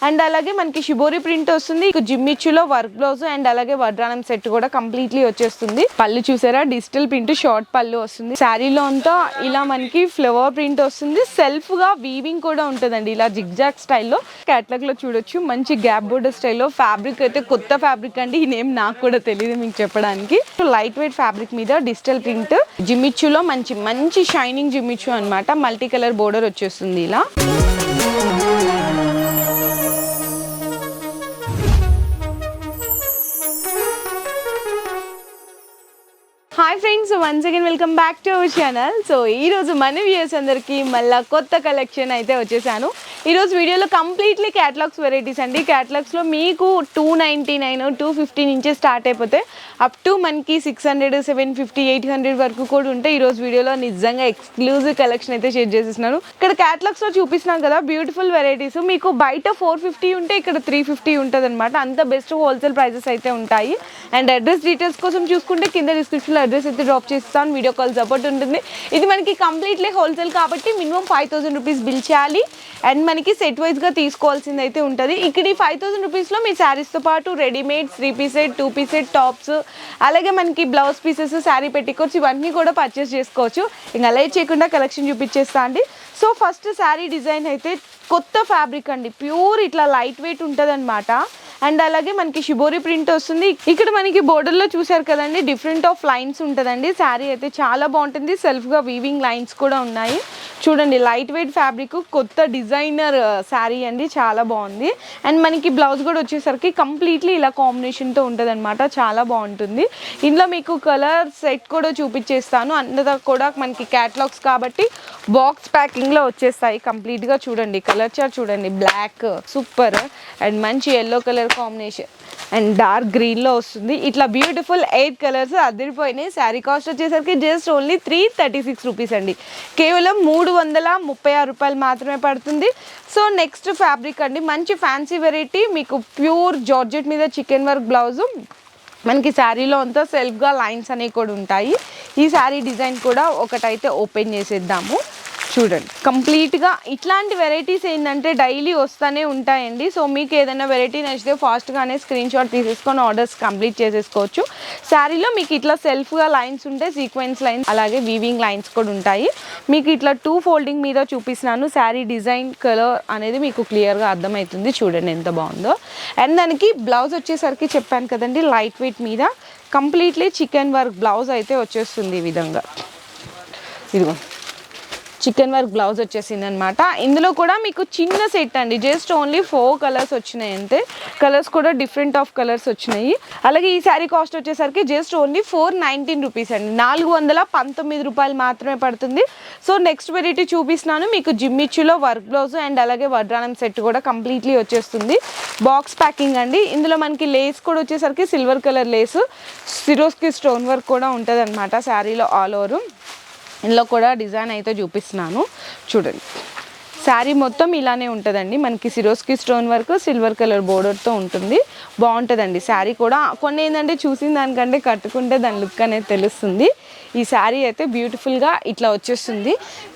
And అలాగే మనకి shibori print వస్తుంది, జిమ్మిచ్చులో వర్క్ బ్లౌజ్ అండ్ అలాగే వడ్రానం సెట్ కూడా కంప్లీట్లీ వచ్చేస్తుంది. పళ్ళు చూసారా, డిజిటల్ ప్రింట్ షార్ట్ పళ్ళు వస్తుంది. శారీలో అంతా ఇలా మనకి ఫ్లవర్ ప్రింట్ వస్తుంది, సెల్ఫ్ గా వీవింగ్ కూడా ఉంటుందండి ఇలా జిగ్జాగ్ స్టైల్లో. కేటలాగ్ లో చూడొచ్చు మంచి గ్యాప్ బోర్డర్ స్టైల్లో. ఫ్యాబ్రిక్ అయితే కొత్త ఫ్యాబ్రిక్ అండి, ఈ నేమ్ నాకు కూడా తెలియదు మీకు చెప్పడానికి. లైట్ వెయిట్ ఫ్యాబ్రిక్ మీద డిజిటల్ ప్రింట్, జిమ్మిచ్చులో మంచి షైనింగ్ జిమ్మిచ్చు అన్నమాట. మల్టీ కలర్ బోర్డర్ వచ్చేస్తుంది ఇలా. Hi friends, once again welcome back to our channel. So ఈరోజు మన వ్యూయర్స్ అందరికీ మళ్ళీ కొత్త కలెక్షన్ అయితే వచ్చేసాను. ఈరోజు వీడియోలో కంప్లీట్లీ క్యాటలాగ్స్ వెరైటీస్ అండి. క్యాటలాగ్స్లో మీకు 299, 250 నుంచే స్టార్ట్ అయిపోతే అప్ టు మనకి 600, 750, 800 వరకు కూడా ఉంటాయి. ఈరోజు వీడియోలో నిజంగా ఎక్స్క్లూజివ్ కలెక్షన్ అయితే షేర్ చేసేస్తున్నాను. ఇక్కడ క్యాటలాగ్స్లో చూపిస్తున్నాను కదా బ్యూటిఫుల్ వెరైటీస్, మీకు బయట 450 ఉంటే ఇక్కడ 350 ఉంటుంది అనమాట. అంత బెస్ట్ హోల్సేల్ ప్రైజెస్ అయితే ఉంటాయి. అండ్ అడ్రస్ డీటెయిల్స్ కోసం చూసుకుంటే కింద డిస్క్రిప్షన్లో అడ్రస్ అయితే డ్రాప్ చేస్తాను, వీడియో కాల్ సపోర్ట్ ఉంటుంది. ఇది మనకి కంప్లీట్లీ హోల్సేల్ కాబట్టి మినిమం 5000 రూపీస్ బిల్ చేయాలి. అండ్ మనకి సెట్ వైజ్గా తీసుకోవాల్సింది అయితే ఉంటుంది. ఇక్కడ ఈ 5000 రూపీస్లో మీ శారీస్తో పాటు readymade 3 piece set, 2 piece set tops, అలాగే మనకి బ్లౌజ్ పీసెస్, శారీ పెట్టికోవచ్చు, ఇవన్నీ కూడా పర్చేస్ చేసుకోవచ్చు. ఇంకా లైట్ చేయకుండా కలెక్షన్ చూపించేస్తా అండి. సో ఫస్ట్ శారీ డిజైన్ అయితే కొత్త ఫ్యాబ్రిక్ అండి, ప్యూర్ ఇట్లా లైట్ వెయిట్ ఉంటుంది అనమాట. అండ్ అలాగే మనకి షిబోరి ప్రింట్ వస్తుంది. ఇక్కడ మనకి బోర్డర్లో చూసారు కదండి, డిఫరెంట్ ఆఫ్ లైన్స్ ఉంటుందండి. శారీ అయితే చాలా బాగుంటుంది, సెల్ఫ్గా వీవింగ్ లైన్స్ కూడా ఉన్నాయి. చూడండి లైట్ వెయిట్ ఫ్యాబ్రిక్, కొత్త డిజైనర్ శారీ అండి, చాలా బాగుంది. అండ్ మనకి బ్లౌజ్ కూడా వచ్చేసరికి కంప్లీట్లీ ఇలా కాంబినేషన్తో ఉంటుంది అనమాట, చాలా బాగుంటుంది. ఇందులో మీకు కలర్ సెట్ కూడా చూపించేస్తాను. అంతా కూడా మనకి క్యాటలాగ్స్ కాబట్టి బాక్స్ ప్యాకింగ్లో వచ్చేస్తాయి కంప్లీట్గా. చూడండి కలర్ చార్ట్ చూడండి, బ్లాక్ సూపర్ అండ్ మంచి yellow colour combination and dark గ్రీన్లో వస్తుంది. ఇట్లా బ్యూటిఫుల్ 8 కలర్స్ అదిరిపోయినాయి. శారీ కాస్ట్ వచ్చేసరికి జస్ట్ ఓన్లీ 336 రూపీస్ అండి, కేవలం 336 రూపాయలు మాత్రమే పడుతుంది. సో నెక్స్ట్ ఫ్యాబ్రిక్ అండి, మంచి ఫ్యాన్సీ వెరైటీ, మీకు ప్యూర్ జార్జెట్ మీద చికెన్ వర్క్ బ్లౌజు. మనకి శారీలో అంతా సెల్ఫ్గా లైన్స్ అనేవి కూడా ఉంటాయి. ఈ శారీ డిజైన్ కూడా ఒకటైతే ఓపెన్ చేసేద్దాము. చూడండి కంప్లీట్గా ఇట్లాంటి వెరైటీస్ ఏంటంటే డైలీ వస్తూనే ఉంటాయండి. సో మీకు ఏదైనా వెరైటీ నచ్చితే ఫాస్ట్గానే స్క్రీన్ షాట్ తీసేసుకొని ఆర్డర్స్ కంప్లీట్ చేసేసుకోవచ్చు. శారీలో మీకు ఇట్లా సెల్ఫ్గా లైన్స్ ఉంటాయి, సీక్వెన్స్ లైన్స్, అలాగే వీవింగ్ లైన్స్ కూడా ఉంటాయి. మీకు ఇట్లా 2 ఫోల్డింగ్ మీద చూపిస్తున్నాను. శారీ డిజైన్ కలర్ అనేది మీకు క్లియర్గా అర్థమవుతుంది. చూడండి ఎంత బాగుందో. అండ్ దానికి బ్లౌజ్ వచ్చేసరికి చెప్పాను కదండి, లైట్ వెయిట్ మీద కంప్లీట్లీ చికెన్ వర్క్ బ్లౌజ్ అయితే వచ్చేస్తుంది. ఈ విధంగా ఇదిగో చికెన్ వర్క్ బ్లౌజ్ వచ్చేసింది అనమాట. ఇందులో కూడా మీకు చిన్న సెట్ అండి, జస్ట్ ఓన్లీ 4 కలర్స్ వచ్చినాయి అంతే. కలర్స్ కూడా డిఫరెంట్ ఆఫ్ కలర్స్ వచ్చినాయి. అలాగే ఈ శారీ కాస్ట్ వచ్చేసరికి జస్ట్ ఓన్లీ 419 రూపీస్ అండి, 419 రూపాయలు మాత్రమే పడుతుంది. సో నెక్స్ట్ వెరైటీ చూపిస్తున్నాను. మీకు జిమ్మిచ్చులో వర్క్ బ్లౌజ్ అండ్ అలాగే వడ్రానం సెట్ కూడా కంప్లీట్లీ వచ్చేస్తుంది. బాక్స్ ప్యాకింగ్ అండి. ఇందులో మనకి లేస్ కూడా వచ్చేసరికి silver colour Lay's, Swarovski stone work కూడా ఉంటుంది అనమాట శారీలో ఆల్ ఓవర్. ఇందులో కూడా డిజైన్ అయితే చూపిస్తున్నాను. చూడండి శారీ మొత్తం ఇలానే ఉంటుందండి, మనకి సిరోస్కి స్టోన్ వర్క్, సిల్వర్ కలర్ బోర్డర్తో ఉంటుంది. బాగుంటుందండి శారీ కూడా. కొన్ని ఏంటంటే చూసిన దానికంటే కట్టుకుంటే దాని లుక్ అనేది తెలుస్తుంది. ఈ శారీ అయితే బ్యూటిఫుల్గా ఇట్లా వచ్చేస్తుంది.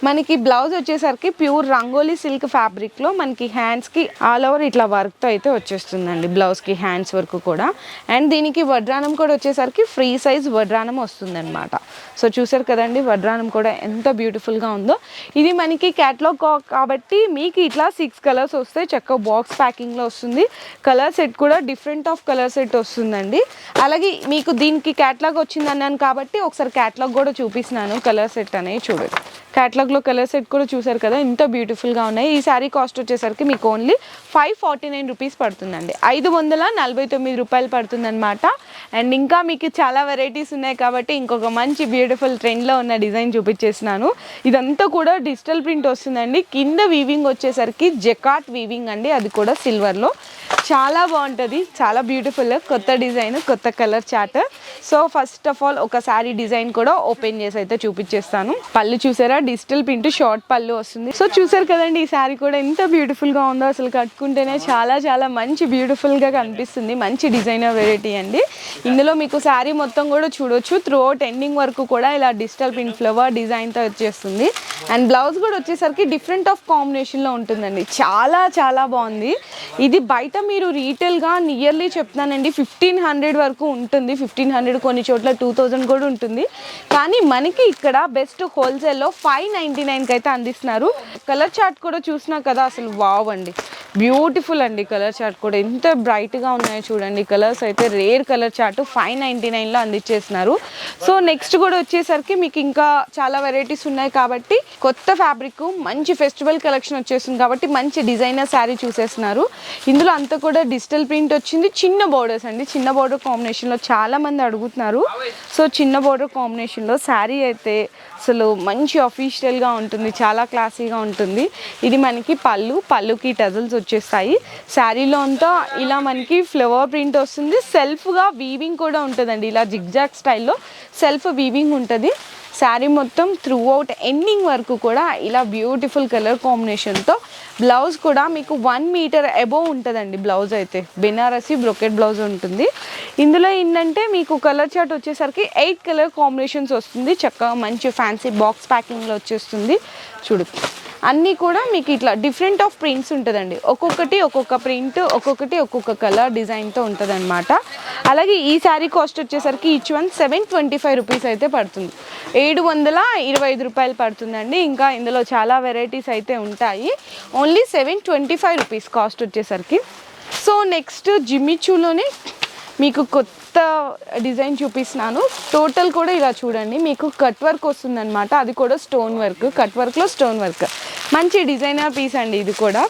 మనకి బ్లౌజ్ వచ్చేసరికి ప్యూర్ రంగోలీ సిల్క్ ఫ్యాబ్రిక్లో మనకి హ్యాండ్స్కి ఆల్ ఓవర్ ఇట్లా వర్క్తో అయితే వచ్చేస్తుందండి, బ్లౌజ్కి హ్యాండ్స్ వర్క్ కూడా. అండ్ దీనికి వడ్రానం కూడా వచ్చేసరికి ఫ్రీ సైజ్ వడ్రానం వస్తుందన్నమాట. సో చూసారు కదండి వడ్రానం కూడా ఎంత బ్యూటిఫుల్గా ఉందో. ఇది మనకి క్యాటలాగ్ కాబట్టి మీకు ఇట్లా 6 కలర్స్ వస్తాయి, చక్కగా బాక్స్ ప్యాకింగ్లో వస్తుంది. కలర్ సెట్ కూడా డిఫరెంట్ ఆఫ్ కలర్ సెట్ వస్తుందండి. అలాగే మీకు దీనికి క్యాటలాగ్ వచ్చింది అన్నాను కాబట్టి ఒకసారి క్యాటలాగ్ కూడా చూపిస్తున్నాను. కలర్ సెట్ అనేది చూడండి, క్యాటలాగ్లో కలర్ సెట్ కూడా చూసారు కదా ఎంత బ్యూటిఫుల్గా ఉన్నాయి. ఈ శారీ కాస్ట్ వచ్చేసరికి మీకు ఓన్లీ 549 రూపీస్ పడుతుందండి, 549 రూపాయలు పడుతుంది అనమాట. అండ్ ఇంకా మీకు చాలా వెరైటీస్ ఉన్నాయి కాబట్టి ఇంకొక మంచి బ్యూటిఫుల్ ట్రెండ్లో ఉన్న డిజైన్ చూపించేస్తున్నాను. ఇదంతా కూడా డిజిటల్ ప్రింట్ వస్తుందండి. కింద వీవింగ్ వచ్చేసరికి జకాట్ వీవింగ్ అండి, అది కూడా సిల్వర్లో. చాలా బాగుంటుంది, చాలా బ్యూటిఫుల్, కొత్త డిజైన్, కొత్త colour chart. So first of all ఒక శారీ డిజైన్ కూడా ఓపెన్ చేసి అయితే చూపించేస్తాను. పళ్ళు చూసారా, డిజిటల్ ప్రింట్ షార్ట్ పళ్ళు వస్తుంది. సో చూసారు కదండి, ఈ శారీ కూడా ఎంత బ్యూటిఫుల్గా ఉందో. అసలు కట్టుకుంటేనే చాలా చాలా మంచి బ్యూటిఫుల్గా కనిపిస్తుంది. మంచి డిజైనర్ వెరైటీ అండి. ఇందులో మీకు శారీ మొత్తం కూడా చూడొచ్చు, త్రూ అవుట్ ఎండింగ్ వరకు కూడా ఇలా డిజిటల్ ప్రింట్ ఫ్లవర్ డిజైన్తో వచ్చేస్తుంది. అండ్ బ్లౌజ్ కూడా వచ్చేసరికి డిఫరెంట్ ఆఫ్ కాంబినేషన్లో ఉంటుందండి. చాలా చాలా బాగుంది. ఇది బయట మీరు రీటైల్గా నియర్లీ చెప్తానండి 1500 వరకు ఉంటుంది. 1500, కొన్ని చోట్ల 2000 కూడా ఉంటుంది. కానీ మనకి ఇక్కడ బెస్ట్ హోల్సేల్లో 599కి అయితే అందిస్తున్నారు. కలర్ చార్ట్ కూడా చూసినా కదా, అసలు వావ్ అండి, బ్యూటిఫుల్ అండి. కలర్ చార్ట్ కూడా ఎంత బ్రైట్గా ఉన్నాయో చూడండి. కలర్స్ అయితే రేర్ కలర్ చార్ట్ 599లో అందించేస్తున్నారు. సో నెక్స్ట్ కూడా వచ్చేసరికి మీకు ఇంకా చాలా వెరైటీస్ ఉన్నాయి కాబట్టి, కొత్త ఫ్యాబ్రిక్, మంచి ఫెస్టివల్ కలెక్షన్ వచ్చేస్తుంది కాబట్టి మంచి డిజైనర్ శారీ చూసేస్తున్నారు. ఇందులో అంతా కూడా డిజిటల్ ప్రింట్ వచ్చింది. చిన్న బోర్డర్స్ అండి, చిన్న బోర్డర్ కాంబినేషన్లో చాలా మంది అడుగుతున్నారు. సో చిన్న బోర్డర్ కాంబినేషన్లో శారీ అయితే అసలు మంచి అఫీషియల్గా ఉంటుంది, చాలా క్లాసీగా ఉంటుంది. ఇది మనకి పళ్ళుకి టజల్స్ వచ్చేస్తాయి. శారీలో అంతా ఇలా మనకి ఫ్లవర్ ప్రింట్ వస్తుంది. సెల్ఫ్గా వీవింగ్ కూడా ఉంటుందండి, ఇలా జిగ్జాగ్ స్టైల్లో సెల్ఫ్ వీవింగ్ ఉంటుంది. శారీ మొత్తం త్రూ అవుట్ ఎండింగ్ వరకు కూడా ఇలా బ్యూటిఫుల్ కలర్ కాంబినేషన్తో. బ్లౌజ్ కూడా మీకు 1 మీటర్ అబోవ్ ఉంటుందండి. బ్లౌజ్ అయితే బెనారసి బ్రొకెట్ బ్లౌజ్ ఉంటుంది. ఇందులో ఏంటంటే మీకు కలర్ చార్ట్ వచ్చేసరికి 8 కలర్ కాంబినేషన్స్ వస్తుంది. చక్కగా మంచి ఫ్యాన్సీ బాక్స్ ప్యాకింగ్లో వచ్చేస్తుంది. చూడు, అన్నీ కూడా మీకు ఇట్లా డిఫరెంట్ ఆఫ్ ప్రింట్స్ ఉంటుందండి. ఒక్కొక్కటి ఒక్కొక్క ప్రింట్, ఒక్కొక్కటి ఒక్కొక్క కలర్ డిజైన్తో ఉంటుంది అనమాట. అలాగే ఈ శారీ కాస్ట్ వచ్చేసరికి ఈచ్ వన్ 725 రూపీస్ అయితే పడుతుంది. 725 రూపాయలు పడుతుందండి. ఇంకా ఇందులో చాలా వెరైటీస్ అయితే ఉంటాయి. ఓన్లీ 725 రూపీస్ కాస్ట్ వచ్చేసరికి. సో నెక్స్ట్ జిమ్మిచూలోనే మీకు కొత్త డిజైన్ చూపిస్తున్నాను. టోటల్ కూడా ఇలా చూడండి, మీకు కట్ వర్క్ వస్తుందన్నమాట. అది కూడా స్టోన్ వర్క్, కట్ వర్క్లో స్టోన్ వర్క్. మంచి డిజైనర్ పీస్ అండి ఇది కూడా.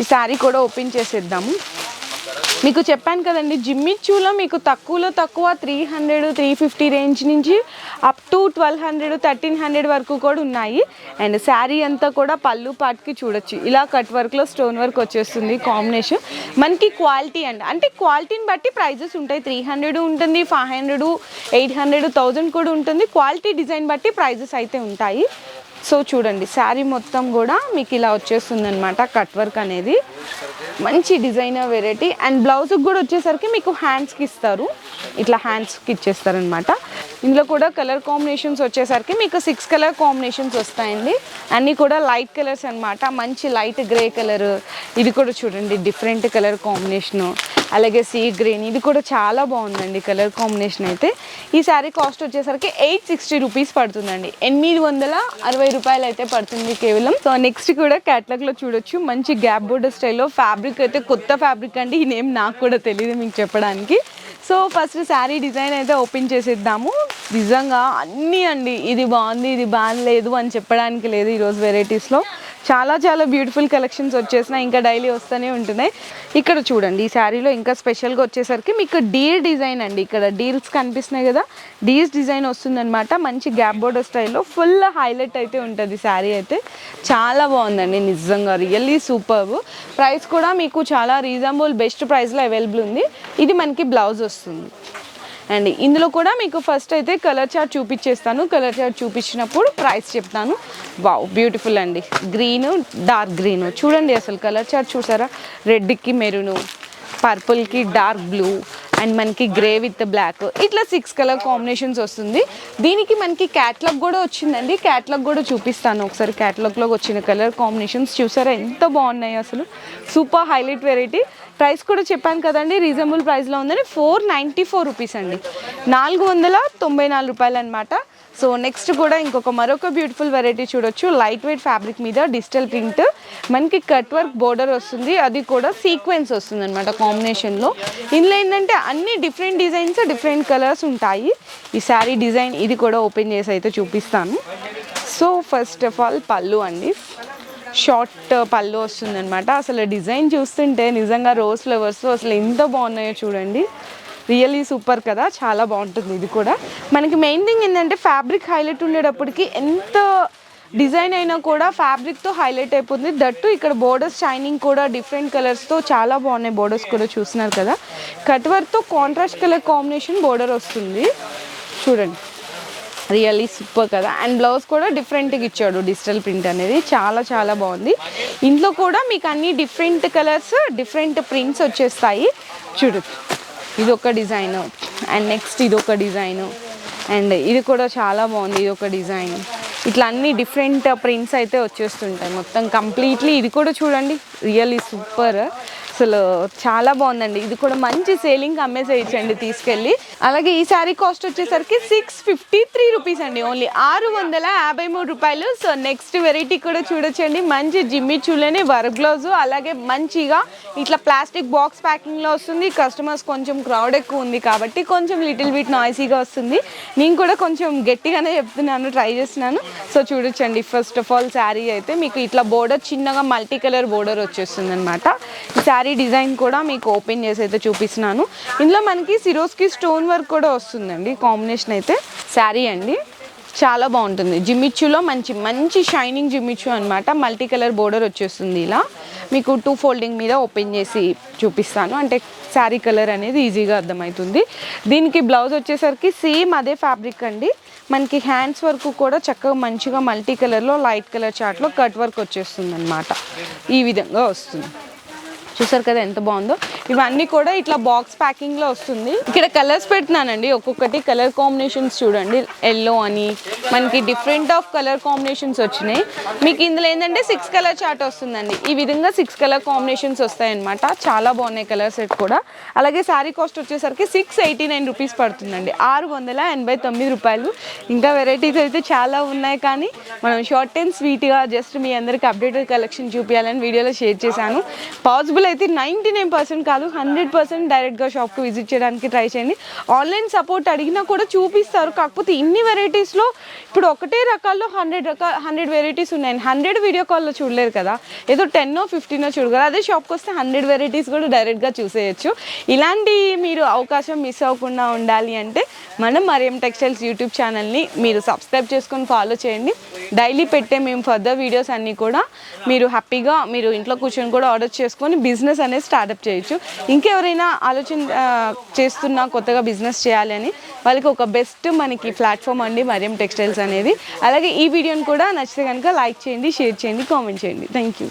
ఈ శారీ కూడా ఓపెన్ చేసేద్దాము. మీకు చెప్పాను కదండి, జిమ్మిచూలో మీకు తక్కువలో తక్కువ 300, 350 రేంజ్ నుంచి అప్ టు 1200, 1300 వరకు కూడా ఉన్నాయి. అండ్ శారీ అంతా కూడా పళ్ళు పాటుకి చూడొచ్చు, ఇలా కట్ వర్క్లో స్టోన్ వర్క్ వచ్చేస్తుంది కాంబినేషన్. మనకి క్వాలిటీ అండి, అంటే క్వాలిటీని బట్టి ప్రైజెస్ ఉంటాయి. 300 ఉంటుంది, 500, 800, 1000 కూడా ఉంటుంది. క్వాలిటీ డిజైన్ బట్టి ప్రైజెస్ అయితే ఉంటాయి. సో చూడండి, శారీ మొత్తం కూడా మీకు ఇలా వచ్చేస్తుంది అనమాట. కట్ వర్క్ అనేది మంచి డిజైనర్ వెరైటీ. అండ్ బ్లౌజ్కి కూడా వచ్చేసరికి మీకు హ్యాండ్స్కి ఇస్తారు, ఇట్లా హ్యాండ్స్కి ఇచ్చేస్తారనమాట. ఇందులో కూడా కలర్ కాంబినేషన్స్ వచ్చేసరికి మీకు 6 కలర్ కాంబినేషన్స్ వస్తాయండి. అన్నీ కూడా లైట్ కలర్స్ అనమాట. మంచి లైట్ గ్రే కలర్, ఇది కూడా చూడండి డిఫరెంట్ కలర్ కాంబినేషను. అలాగే సీ గ్రీన్, ఇది కూడా చాలా బాగుందండి కలర్ కాంబినేషన్ అయితే. ఈ శారీ కాస్ట్ వచ్చేసరికి 860 రూపీస్ పడుతుందండి. 860 రూపాయలు అయితే పడుతుంది కేవలం. సో నెక్స్ట్ కూడా క్యాటలాగ్లో చూడొచ్చు, మంచి గ్యాప్ బోర్డర్ స్టైల్లో. ఫ్యాబ్రిక్ అయితే కొత్త ఫ్యాబ్రిక్ అండి, ఈ నేమ్ నాకు కూడా తెలియదు మీకు చెప్పడానికి. సో ఫస్ట్ శారీ డిజైన్ అయితే ఓపెన్ చేసేద్దాము. నిజంగా అన్నీ అండి, ఇది బాగుంది ఇది బాగాలేదు అని చెప్పడానికి లేదు. ఈరోజు వెరైటీస్లో చాలా చాలా బ్యూటిఫుల్ కలెక్షన్స్ వచ్చేసినాయి, ఇంకా డైలీ వస్తూనే ఉంటున్నాయి. ఇక్కడ చూడండి, ఈ శారీలో ఇంకా స్పెషల్గా వచ్చేసరికి మీకు డీర్ డిజైన్ అండి. ఇక్కడ డీల్స్ కనిపిస్తున్నాయి కదా, డీల్స్ డిజైన్ వస్తుందన్నమాట. మంచి గ్యాప్ బోర్డర్ స్టైల్లో ఫుల్ హైలైట్ అయితే ఉంటుంది శారీ అయితే. చాలా బాగుందండి నిజంగా, రియల్లీ సూపర్. ప్రైస్ కూడా మీకు చాలా రీజనబుల్ బెస్ట్ ప్రైస్లో అవైలబుల్ ఉంది. ఇది మనకి బ్లౌజ్ వస్తుంది. అండ్ ఇందులో కూడా మీకు ఫస్ట్ అయితే కలర్ చార్ట్ చూపించేస్తాను. కలర్ చార్ట్ చూపించినప్పుడు ప్రైస్ చెప్తాను. వావ్, బ్యూటిఫుల్ అండి. గ్రీను, డార్క్ గ్రీను చూడండి. అసలు కలర్ చార్ట్ చూసారా, రెడ్కి మెరూను, పర్పుల్కి డార్క్ బ్లూ, అండ్ మనకి గ్రే విత్ బ్లాక్, ఇట్లా 6 కలర్ కాంబినేషన్స్ వస్తుంది. దీనికి మనకి క్యాటలాగ్ కూడా వచ్చిందండి. క్యాటలాగ్ కూడా చూపిస్తాను ఒకసారి. క్యాటలాగ్లో వచ్చిన కలర్ కాంబినేషన్స్ చూసారా ఎంత బాగున్నాయి, అసలు సూపర్ హైలైట్ వెరైటీ. ప్రైస్ కూడా చెప్పాను కదండి, రీజనబుల్ ప్రైస్లో ఉందని. 494 రూపీస్ అండి, 494 రూపాయలు అనమాట. సో నెక్స్ట్ కూడా మరొక బ్యూటిఫుల్ వెరైటీ చూడొచ్చు. లైట్ వెయిట్ ఫ్యాబ్రిక్ మీద డిజిటల్ ప్రింట్, మనకి కట్ వర్క్ బోర్డర్ వస్తుంది, అది కూడా సీక్వెన్స్ వస్తుంది అనమాట కాంబినేషన్లో. ఇందులో ఏంటంటే అన్ని డిఫరెంట్ డిజైన్స్, డిఫరెంట్ కలర్స్ ఉంటాయి. ఈ శారీ డిజైన్ ఇది కూడా ఓపెన్ చేసి అయితే చూపిస్తాను. సో ఫస్ట్ ఆఫ్ ఆల్ పళ్ళు అండి, షార్ట్ పళ్ళు వస్తుంది అనమాట. అసలు డిజైన్ చూస్తుంటే నిజంగా రోజ్ ఫ్లవర్స్ అసలు ఎంత బాగున్నాయో చూడండి, రియల్లీ సూపర్ కదా, చాలా బాగుంటుంది. ఇది కూడా మనకి మెయిన్ థింగ్ ఏంటంటే ఫ్యాబ్రిక్ హైలైట్ ఉండేటప్పటికి ఎంత డిజైన్ అయినా కూడా ఫ్యాబ్రిక్తో హైలైట్ అయిపోతుంది. దట్టు ఇక్కడ బోర్డర్స్ షైనింగ్ కూడా డిఫరెంట్ కలర్స్తో చాలా బాగున్నాయి. బోర్డర్స్ కూడా చూస్తున్నారు కదా, కట్ వర్క్తో కాంట్రాస్ట్ కలర్ కాంబినేషన్ బోర్డర్ వస్తుంది. చూడండి, రియల్లీ సూపర్ కదా. అండ్ బ్లౌజ్ కూడా డిఫరెంట్గా ఇచ్చాడు, డిజిటల్ ప్రింట్ అనేది చాలా చాలా బాగుంది. ఇంట్లో కూడా మీకు అన్ని డిఫరెంట్ కలర్స్ డిఫరెంట్ ప్రింట్స్ వచ్చేస్తాయి. చూడు, ఇది ఒక డిజైన్ అండ్ నెక్స్ట్ ఇది ఒక డిజైన్ అండ్ ఇది కూడా చాలా బాగుంది, ఇది ఒక డిజైన్. ఇట్లా అన్ని డిఫరెంట్ ప్రింట్స్ అయితే వచ్చేస్తుంటాయి మొత్తం కంప్లీట్లీ. ఇది కూడా చూడండి, రియల్లీ సూపర్, అసలు చాలా బాగుందండి. ఇది కూడా మంచి సేలింగ్ అమ్మేసేయచ్చండి తీసుకెళ్ళి. అలాగే ఈ శారీ కాస్ట్ వచ్చేసరికి 653 రూపీస్ అండి, ఓన్లీ 653 రూపాయలు. సో నెక్స్ట్ వెరైటీ కూడా చూడొచ్చండి, మంచి జిమ్మి చూలేని వర్క్ బ్లౌజ్, అలాగే మంచిగా ఇట్లా ప్లాస్టిక్ బాక్స్ ప్యాకింగ్లో వస్తుంది. కస్టమర్స్ కొంచెం క్రౌడ్ ఎక్కువ ఉంది కాబట్టి కొంచెం లిటిల్ బిట్ నాయిసీగా వస్తుంది. నేను కూడా కొంచెం గట్టిగానే చెప్తున్నాను, ట్రై చేస్తున్నాను. సో చూడొచ్చండి, ఫస్ట్ ఆఫ్ ఆల్ శారీ అయితే మీకు ఇట్లా బోర్డర్ చిన్నగా మల్టీ కలర్ బోర్డర్ వచ్చేస్తుంది అనమాట. ఈ శారీ డిజైన్ కూడా మీకు ఓపెన్ చేసి అయితే చూపిస్తున్నాను. ఇందులో మనకి సిరోస్కి స్టోన్ వర్క్ కూడా వస్తుందండి. కాంబినేషన్ అయితే శారీ అండి చాలా బాగుంటుంది. జిమ్మిచ్చులో మంచి మంచి షైనింగ్ జిమ్మిచ్చు అనమాట. మల్టీ కలర్ బోర్డర్ వచ్చేస్తుంది. ఇలా మీకు 2 ఫోల్డింగ్ మీద ఓపెన్ చేసి చూపిస్తాను, అంటే శారీ కలర్ అనేది ఈజీగా అర్థమవుతుంది. దీనికి బ్లౌజ్ వచ్చేసరికి సేమ్ అదే ఫ్యాబ్రిక్ అండి. మనకి హ్యాండ్స్ వర్క్ కూడా చక్కగా మంచిగా మల్టీ కలర్లో లైట్ కలర్ చార్ట్లో కట్ వర్క్ వచ్చేస్తుంది అనమాట. ఈ విధంగా వస్తుంది. చూసారు కదా ఎంత బాగుందో. ఇవన్నీ కూడా ఇట్లా బాక్స్ ప్యాకింగ్లో వస్తుంది. ఇక్కడ కలర్స్ పెడుతున్నానండి, ఒక్కొక్కటి కలర్ కాంబినేషన్స్ చూడండి. ఎల్లో అని మనకి డిఫరెంట్ ఆఫ్ కలర్ కాంబినేషన్స్ వచ్చినాయి. మీకు ఇందులో ఏంటంటే 6 కలర్ చార్ట్ వస్తుందండి. ఈ విధంగా 6 కలర్ కాంబినేషన్స్ వస్తాయన్నమాట. చాలా బాగున్నాయి కలర్ సెట్ కూడా. అలాగే శారీ కాస్ట్ వచ్చేసరికి 689 రూపీస్ పడుతుందండి, 689 రూపాయలు. ఇంకా వెరైటీస్ అయితే చాలా ఉన్నాయి, కానీ మనం షార్ట్ అండ్ స్వీట్గా జస్ట్ మీ అందరికి అప్డేటెడ్ కలెక్షన్ చూపించాలని వీడియోలో షేర్ చేశాను. పాసిబుల్ అయితే 99% కాదు, 100% డైరెక్ట్గా షాప్కి విజిట్ చేయడానికి ట్రై చేయండి. ఆన్లైన్ సపోర్ట్ అడిగినా కూడా చూపిస్తారు. కాకపోతే ఇన్ని వెరైటీస్లో ఇప్పుడు ఒకటే రకాల్లో 100 వెరైటీస్ ఉన్నాయి. 100 వీడియో కాల్లో చూడలేరు కదా, ఏదో 10 15 చూడగలరు. అదే షాప్కి వస్తే 100 వెరైటీస్ కూడా డైరెక్ట్గా చూసేయచ్చు. ఇలాంటి మీరు అవకాశం మిస్ అవ్వకుండా ఉండాలి అంటే మనం మరియం టెక్స్టైల్స్ యూట్యూబ్ ఛానల్ని మీరు సబ్స్క్రైబ్ చేసుకొని ఫాలో చేయండి. డైలీ పెట్టే మేము ఫర్దర్ వీడియోస్ అన్నీ కూడా మీరు హ్యాపీగా మీరు ఇంట్లో కూర్చొని కూడా ఆర్డర్ చేసుకొని బిజినెస్ అనేది స్టార్ట్అప్ చేయొచ్చు. ఇంకెవరైనా ఆలోచన చేస్తున్నా కొత్తగా బిజినెస్ చేయాలి అని, వాళ్ళకి ఒక బెస్ట్ మనకి ప్లాట్ఫామ్ అండి మరియం టెక్స్టైల్స్ అనేది. అలాగే ఈ వీడియోని కూడా నచ్చితే కనుక లైక్ చేయండి, షేర్ చేయండి, కామెంట్ చేయండి. Thank you.